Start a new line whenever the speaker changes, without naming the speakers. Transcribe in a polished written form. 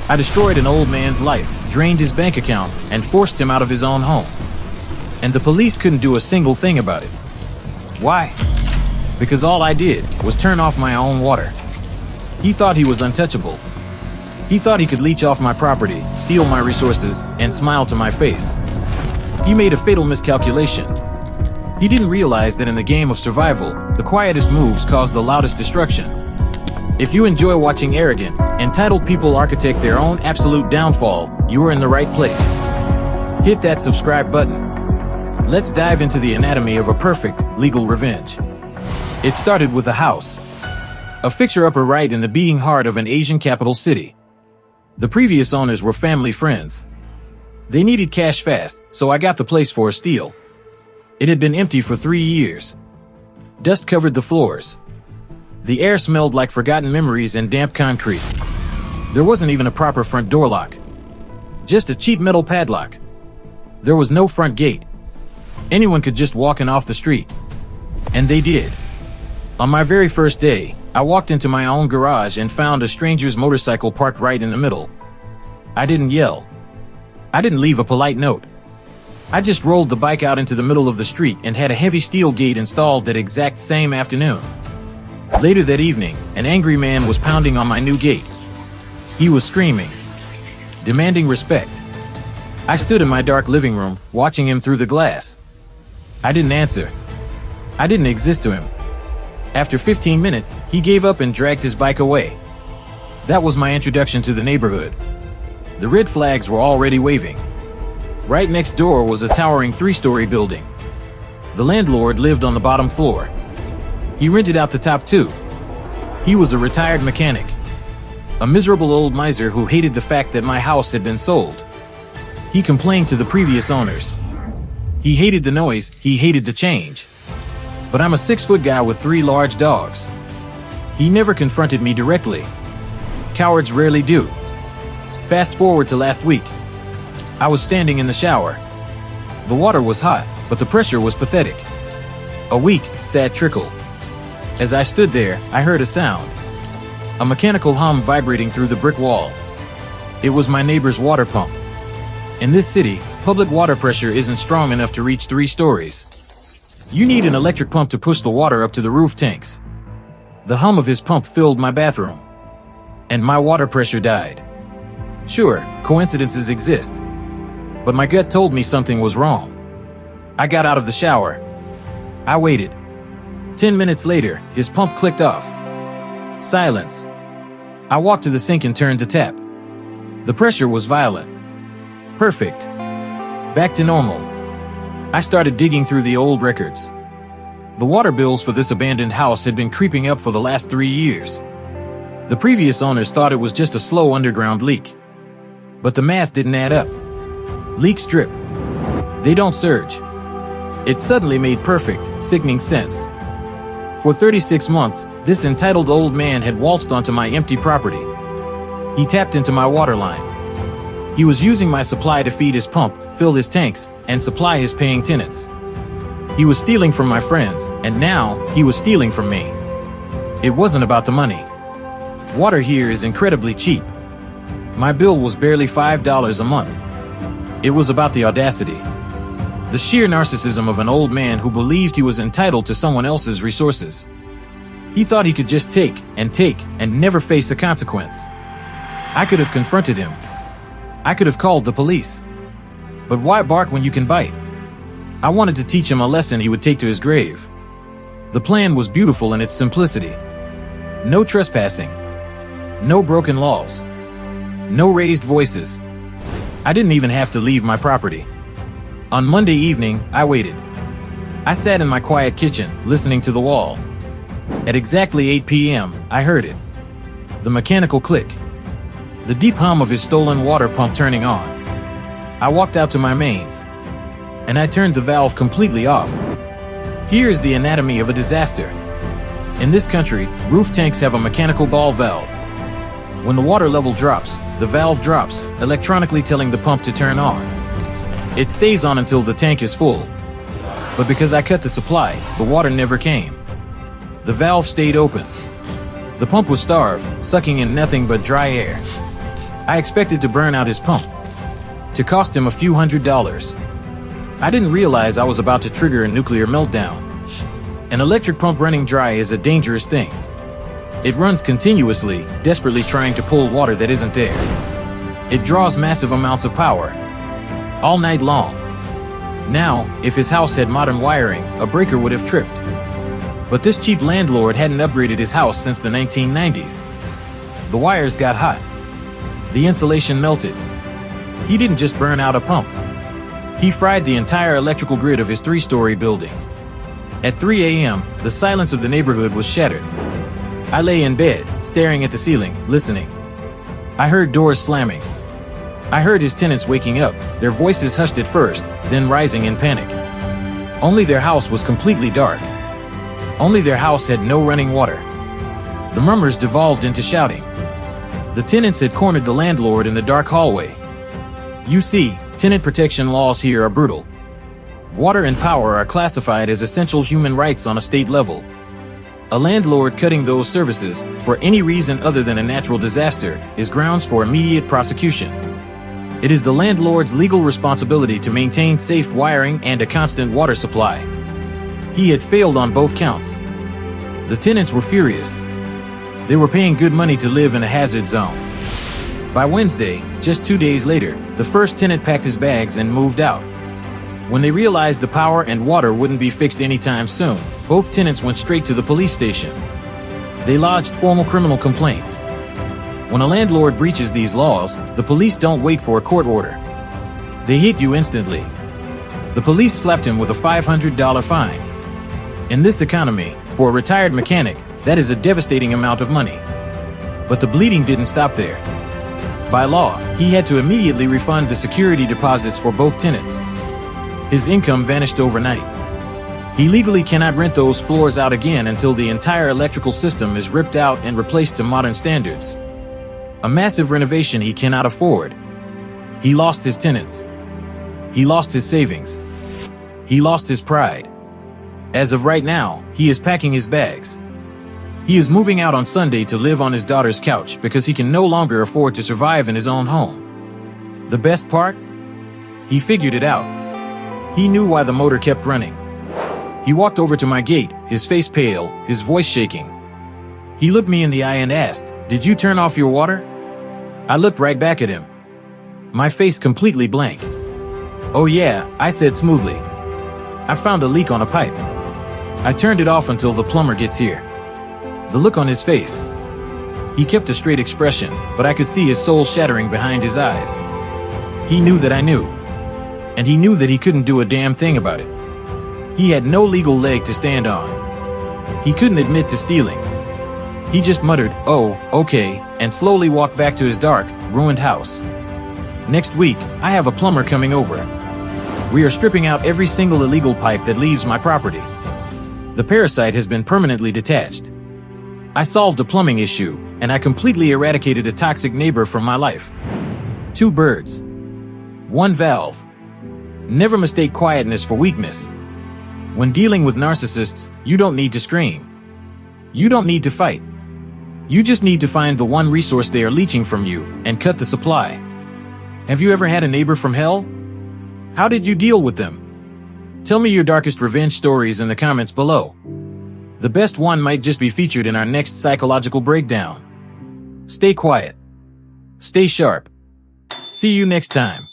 I destroyed an old man's life, drained his bank account, and forced him out of his own home. And the police couldn't do a single thing about it. Why? Because all I did was turn off my own water. He thought he was untouchable. He thought he could leech off my property, steal my resources, and smile to my face. He made a fatal miscalculation. He didn't realize that in the game of survival, the quietest moves cause the loudest destruction. If you enjoy watching arrogant, entitled people architect their own absolute downfall, you are in the right place. Hit that subscribe button. Let's dive into the anatomy of a perfect legal revenge. It started with a house, a fixer-upper right in the beating heart of an Asian capital city. The previous owners were family friends. They needed cash fast, so I got the place for a steal. It had been empty for 3 years. Dust covered the floors. The air smelled like forgotten memories and damp concrete. There wasn't even a proper front door lock. Just a cheap metal padlock. There was no front gate. Anyone could just walk in off the street. And they did. On my very first day, I walked into my own garage and found a stranger's motorcycle parked right in the middle. I didn't yell. I didn't leave a polite note. I just rolled the bike out into the middle of the street and had a heavy steel gate installed that exact same afternoon. Later that evening, an angry man was pounding on my new gate. He was screaming, demanding respect. I stood in my dark living room, watching him through the glass. I didn't answer. I didn't exist to him. After 15 minutes, he gave up and dragged his bike away. That was my introduction to the neighborhood. The red flags were already waving. Right next door was a towering 3-story building. The landlord lived on the bottom floor. He rented out the top 2. He was a retired mechanic, a miserable old miser who hated the fact that my house had been sold. He complained to the previous owners. He hated the noise, he hated the change. But I'm a 6-foot guy with 3 large dogs. He never confronted me directly. Cowards rarely do. Fast forward to last week. I was standing in the shower. The water was hot, but the pressure was pathetic. A weak, sad trickle. As I stood there, I heard a sound. A mechanical hum vibrating through the brick wall. It was my neighbor's water pump. In this city, public water pressure isn't strong enough to reach 3 stories. You need an electric pump to push the water up to the roof tanks. The hum of his pump filled my bathroom. And my water pressure died. Sure, coincidences exist. But my gut told me something was wrong. I got out of the shower. I waited. 10 minutes later, his pump clicked off. Silence. I walked to the sink and turned the tap. The pressure was violent. Perfect. Back to normal. I started digging through the old records. The water bills for this abandoned house had been creeping up for the last 3 years. The previous owners thought it was just a slow underground leak. But the math didn't add up. Leaks drip. They don't surge. It suddenly made perfect, sickening sense. For 36 months, this entitled old man had waltzed onto my empty property. He tapped into my water line. He was using my supply to feed his pump, fill his tanks, and supply his paying tenants. He was stealing from my friends, and now he was stealing from me. It wasn't about the money. Water here is incredibly cheap. My bill was barely $5 a month. It was about the audacity. The sheer narcissism of an old man who believed he was entitled to someone else's resources. He thought he could just take and never face a consequence. I could have confronted him. I could have called the police. But why bark when you can bite? I wanted to teach him a lesson he would take to his grave. The plan was beautiful in its simplicity. No trespassing. No broken laws. No raised voices. I didn't even have to leave my property. On Monday evening, I waited. I sat in my quiet kitchen, listening to the wall. At exactly 8 p.m., I heard it. The mechanical click. The deep hum of his stolen water pump turning on. I walked out to my mains, and I turned the valve completely off. Here is the anatomy of a disaster. In this country, roof tanks have a mechanical ball valve. When the water level drops, the valve drops, electronically telling the pump to turn on. It stays on until the tank is full. But because I cut the supply, the water never came. The valve stayed open. The pump was starved, sucking in nothing but dry air. I expected to burn out his pump, to cost him a few $100s. I didn't realize I was about to trigger a nuclear meltdown. An electric pump running dry is a dangerous thing. It runs continuously, desperately trying to pull water that isn't there. It draws massive amounts of power, all night long. Now, if his house had modern wiring, a breaker would have tripped. But this cheap landlord hadn't upgraded his house since the 1990s. The wires got hot. The insulation melted. He didn't just burn out a pump. He fried the entire electrical grid of his 3-story building. At 3 a.m., the silence of the neighborhood was shattered. I lay in bed, staring at the ceiling, listening. I heard doors slamming. I heard his tenants waking up, their voices hushed at first, then rising in panic. Only their house was completely dark. Only their house had no running water. The murmurs devolved into shouting. The tenants had cornered the landlord in the dark hallway. You see, tenant protection laws here are brutal. Water and power are classified as essential human rights on a state level. A landlord cutting those services, for any reason other than a natural disaster, is grounds for immediate prosecution. It is the landlord's legal responsibility to maintain safe wiring and a constant water supply. He had failed on both counts. The tenants were furious. They were paying good money to live in a hazard zone. By Wednesday, just 2 days later, the first tenant packed his bags and moved out. When they realized the power and water wouldn't be fixed anytime soon, both tenants went straight to the police station. They lodged formal criminal complaints. When a landlord breaches these laws, the police don't wait for a court order. They hit you instantly. The police slapped him with a $500 fine. In this economy, for a retired mechanic, that is a devastating amount of money. But the bleeding didn't stop there. By law, he had to immediately refund the security deposits for both tenants. His income vanished overnight. He legally cannot rent those floors out again until the entire electrical system is ripped out and replaced to modern standards. A massive renovation he cannot afford. He lost his tenants. He lost his savings. He lost his pride. As of right now, he is packing his bags. He is moving out on Sunday to live on his daughter's couch because he can no longer afford to survive in his own home. The best part? He figured it out. He knew why the motor kept running. He walked over to my gate, his face pale, his voice shaking. He looked me in the eye and asked, "Did you turn off your water?" I looked right back at him. My face completely blank. "Oh yeah," I said smoothly. "I found a leak on a pipe. I turned it off until the plumber gets here." The look on his face. He kept a straight expression, but I could see his soul shattering behind his eyes. He knew that I knew. And he knew that he couldn't do a damn thing about it. He had no legal leg to stand on. He couldn't admit to stealing. He just muttered, "Oh, okay," and slowly walked back to his dark, ruined house. Next week, I have a plumber coming over. We are stripping out every single illegal pipe that leaves my property. The parasite has been permanently detached. I solved a plumbing issue, and I completely eradicated a toxic neighbor from my life. 2 birds. 1 valve. Never mistake quietness for weakness. When dealing with narcissists, you don't need to scream. You don't need to fight. You just need to find the one resource they are leeching from you and cut the supply. Have you ever had a neighbor from hell? How did you deal with them? Tell me your darkest revenge stories in the comments below. The best one might just be featured in our next psychological breakdown. Stay quiet. Stay sharp. See you next time.